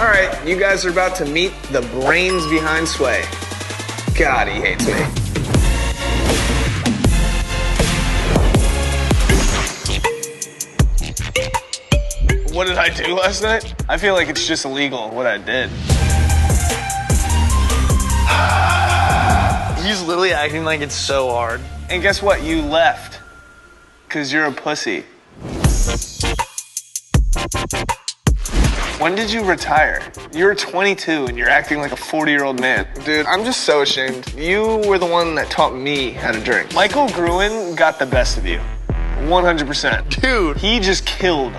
All right, you guys are about to meet the brains behind Sway. God, he hates me. What did I do last night? I feel like it's just illegal what I did. He's literally acting like it's so hard. And guess what? You left. Because you're a pussy. When did you retire? You're 22 and you're acting like a 40-year-old man. Dude, I'm just so ashamed. You were the one that taught me how to drink. Michael Gruen got the best of you. 100%. Dude. He just killed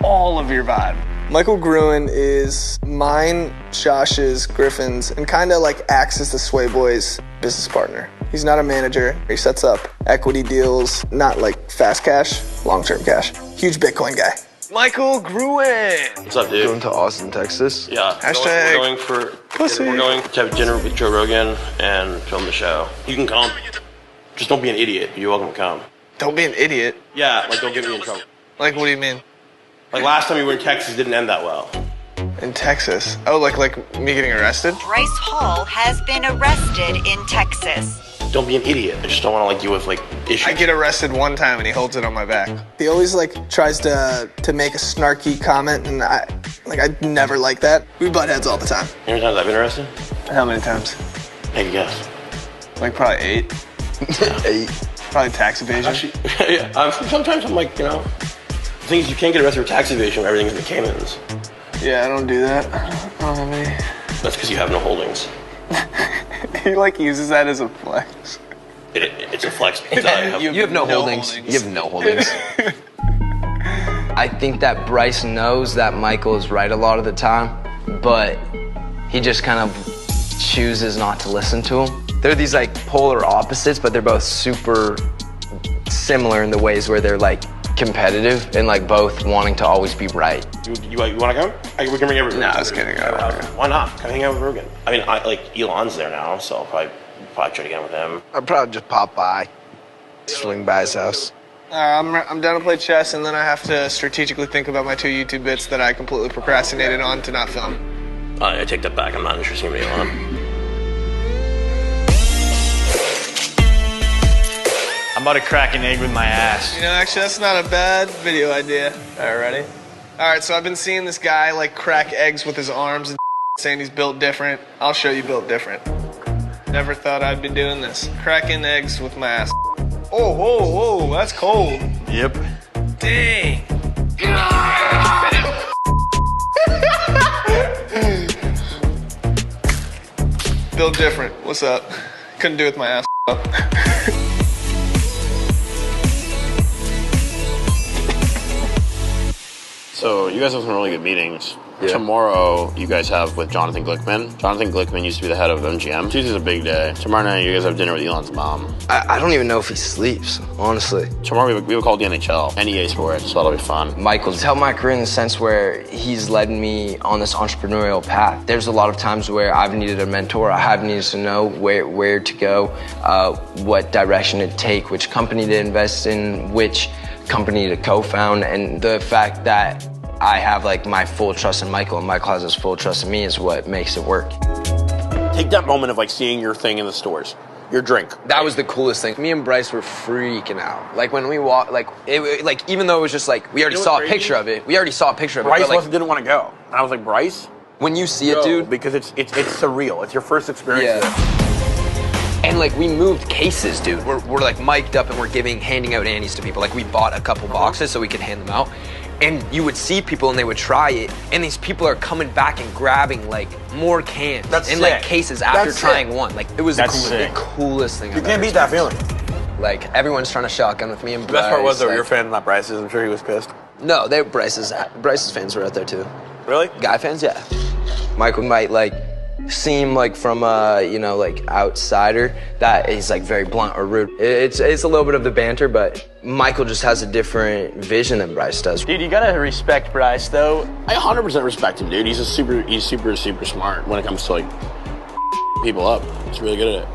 all of your vibe. Michael Gruen is mine, Josh's, Griffin's, and kind of like acts as the Sway Boys business partner. He's not a manager. He sets up equity deals, not like fast cash, long-term cash. Huge Bitcoin guy. Michael Gruen. What's up, dude? Going to Austin, Texas. Yeah. Hashtag we're going for pussy. We're going to have dinner with Joe Rogan and film the show. You can come. Just don't be an idiot. You're welcome to come. Don't be an idiot. Yeah, like don't get me in trouble. Like, what do you mean? Like last time we were in Texas didn't end that well. In Texas? Oh, like me getting arrested? Bryce Hall has been arrested in Texas. Don't be an idiot. I just don't want to like deal with like issues. I get arrested one time and he holds it on my back. He always like tries to make a snarky comment and I never like that. We butt heads all the time. How many times I've been arrested? How many times? Take a guess. Like probably 8. 8. Probably tax evasion. Actually, yeah. Sometimes I'm like, the thing is you can't get arrested for tax evasion when everything's in the Caymans. Yeah, I don't do that. I don't have any. That's because you have no holdings. He like uses that as a flex. It's a flex. You have no holdings. You have no holdings. I think that Bryce knows that Michael is right a lot of the time, but he just kind of chooses not to listen to him. They're these like polar opposites, but they're both super similar in the ways where they're like competitive and like both wanting to always be right. You want to come? We can bring everyone. No, I was kidding. Why not? Come hang out with Rogan. I mean, Elon's there now, so I'll probably try to get in with him. I'd probably just pop by, swing by his house. I'm down to play chess, and then I have to strategically think about my 2 YouTube bits that I completely procrastinated on to not film. I take that back. I'm not interested in Elon. I'm about to crack an egg with my ass. You know, actually, that's not a bad video idea. All right, ready? All right, so I've been seeing this guy like crack eggs with his arms and saying he's built different. I'll show you built different. Never thought I'd be doing this. Cracking eggs with my ass. Oh, whoa, whoa, that's cold. Yep. Dang. Built different. What's up? Couldn't do it with my ass up. So you guys have some really good meetings. Yeah. Tomorrow, you guys have with Jonathan Glickman. Jonathan Glickman used to be the head of MGM. Tuesday's a big day. Tomorrow night, you guys have dinner with Elon's mom. I don't even know if he sleeps, honestly. Tomorrow, we have a call the NHL, NEA Sports, so that'll be fun. Michael's helped my career in the sense where he's led me on this entrepreneurial path. There's a lot of times where I've needed a mentor. I have needed to know where to go, what direction to take, which company to invest in, which company to co-found, and the fact that I have like my full trust in Michael and Michael has his full trust in me is what makes it work. Take that moment of like seeing your thing in the stores, your drink. That was the coolest thing. Me and Bryce were freaking out. Like when we walked, like even though it was just like we already saw a picture of it. We already saw a picture of it. Bryce Like, didn't want to go. And I was like, Bryce, when you see it, dude, because it's surreal. It's your first experience. Yeah. And like we moved cases, dude. We're like mic'd up and we're handing out Annies to people. Like we bought a couple boxes so we could hand them out. And you would see people and they would try it, and these people are coming back and grabbing like more cans and like cases after trying one. Like it was the coolest thing. You can't beat that feeling. Like everyone's trying to shotgun with me and Bryce. The best part was though, like, your fan, not Bryce's. I'm sure he was pissed. No, Bryce's fans were out there too. Really? Guy fans, yeah. Michael might like seem like from a like outsider that he's like very blunt or rude. It's a little bit of the banter, but Michael just has a different vision than Bryce does. Dude, you gotta respect Bryce though. I 100% respect him, dude. He's super smart when it comes to like people up. He's really good at it.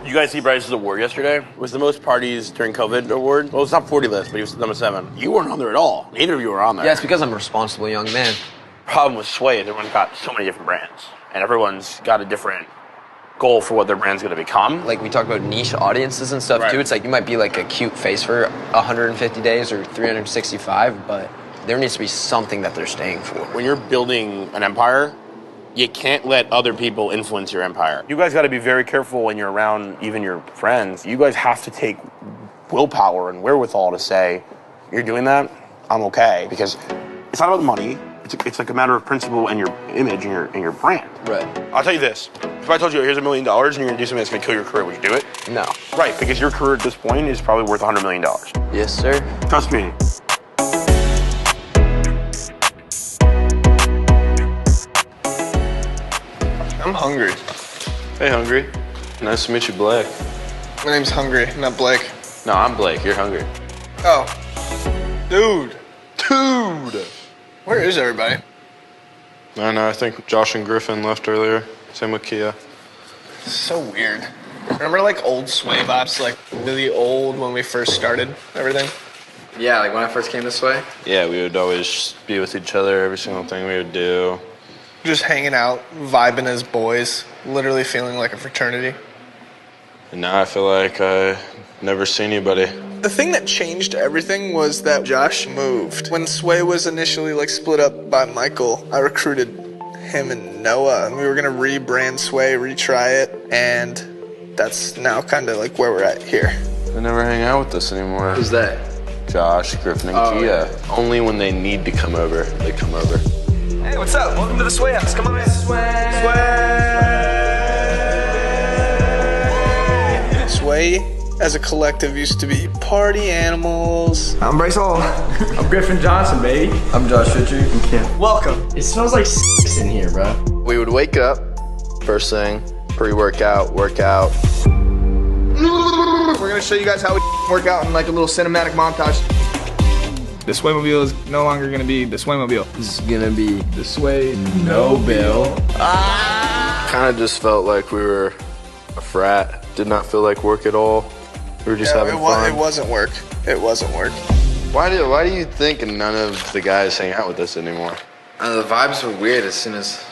You guys see Bryce's award yesterday? It was the most parties during COVID award. Well, it's not 40 list, but he was number 7. You weren't on there at all. Neither of you were on there. Yeah, it's because I'm a responsible young man. problem with Sway is everyone's got so many different brands, and everyone's got a different goal for what their brand's going to become. Like we talk about niche audiences and stuff too. It's like you might be like a cute face for 150 days or 365, but there needs to be something that they're staying for. When you're building an empire, you can't let other people influence your empire. You guys got to be very careful when you're around even your friends. You guys have to take willpower and wherewithal to say, you're doing that, I'm okay. Because it's not about the money. It's like a matter of principle and your image and your brand. Right. I'll tell you this. If I told you, here's $1 million and you're gonna do something that's gonna kill your career, would you do it? No. Right, because your career at this point is probably worth $100 million. Yes, sir. Trust me. I'm hungry. Hey, Hungry. Nice to meet you, Blake. My name's Hungry, not Blake. No, I'm Blake. You're Hungry. Oh. Dude. Where is everybody? I don't know. I think Josh and Griffin left earlier. Same with Kia. So weird. Remember like old Sway vibes, like really old when we first started everything? Yeah, like when I first came this way. Yeah, we would always be with each other, every single thing we would do. Just hanging out, vibing as boys, literally feeling like a fraternity. And now I feel like I never see anybody. The thing that changed everything was that Josh moved. When Sway was initially like split up by Michael, I recruited him and Noah, and we were gonna rebrand Sway, retry it, and that's now kind of like where we're at here. They never hang out with us anymore. Who's that? Josh, Griffin, and Kia. Yeah. Only when they need to come over, they come over. Hey, what's up? Welcome to the Sway House. Come on in. Sway as a collective used to be party animals. I'm Bryce Hall. I'm Griffin Johnson, baby. I'm Josh Richard. I'm Kim. Welcome. It smells like in here, bro. We would wake up, first thing, pre-workout, workout. We're gonna show you guys how we work out in like a little cinematic montage. The Swaymobile is no longer gonna be the Swaymobile. This is gonna be The Sway No Bill. Kind of just felt like we were a frat. Did not feel like work at all. We were just having fun. It wasn't work. It wasn't work. Why do you think none of the guys hang out with us anymore? the vibes were weird as soon as.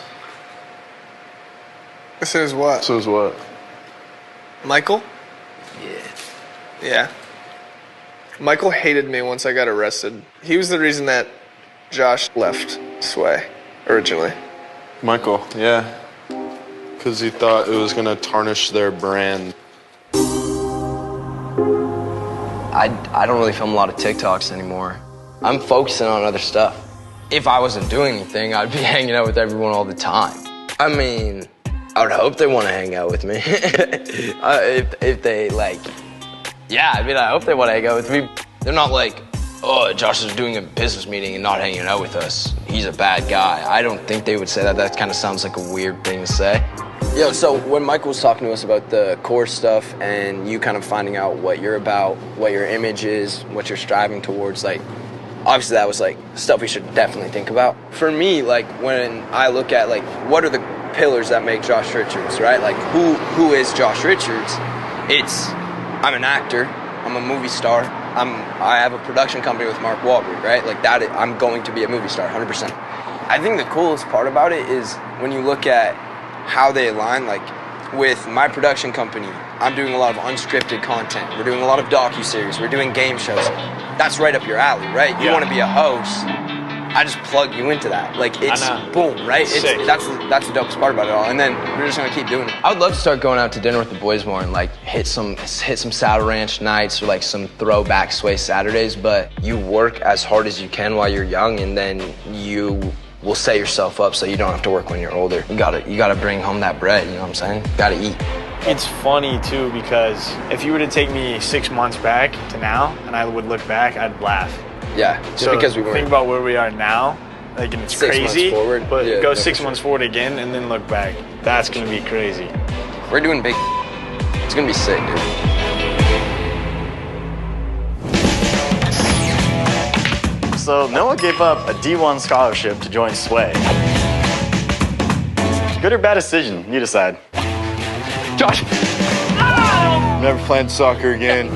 This is what? So is what? Michael? Yeah. Yeah. Michael hated me once I got arrested. He was the reason that Josh left Sway originally. Michael, yeah. Because he thought it was going to tarnish their brand. I don't really film a lot of TikToks anymore. I'm focusing on other stuff. If I wasn't doing anything, I'd be hanging out with everyone all the time. I mean, I would hope they want to hang out with me. if they like, yeah, I mean, I hope they want to hang out with me. They're not like, oh, Josh is doing a business meeting and not hanging out with us. He's a bad guy. I don't think they would say that. That kind of sounds like a weird thing to say. Yo, so when Michael was talking to us about the core stuff and you kind of finding out what you're about, what your image is, what you're striving towards, like, obviously that was like stuff we should definitely think about. For me, like, when I look at like what are the pillars that make Josh Richards, right? Like who is Josh Richards? It's I'm an actor, I'm a movie star, I have a production company with Mark Wahlberg, right? Like that, I'm going to be a movie star, 100%. I think the coolest part about it is when you look at how they align, like with my production company, I'm doing a lot of unscripted content. We're doing a lot of docuseries. We're doing game shows. That's right up your alley, right? You want to be a host. I just plug you into that. Like it's boom, right? That's the dopest part about it all. And then we're just gonna keep doing it. I would love to start going out to dinner with the boys more and like hit some Saddle Ranch nights or like some throwback Sway Saturdays. But you work as hard as you can while you're young, and then you will set yourself up so you don't have to work when you're older. You gotta bring home that bread. You know what I'm saying? You gotta eat. It's funny too because if you were to take me 6 months back to now and I would look back, I'd laugh. Yeah, just so because we were. Think about where we are now, like, and it's 6 months crazy. forward. But Yeah, go no, 6 for months forward again and then look back. That's gonna be crazy. We're doing big. It's gonna be sick, dude. So Noah gave up a D1 scholarship to join Sway. Good or bad decision? You decide. Josh. Never playing soccer again.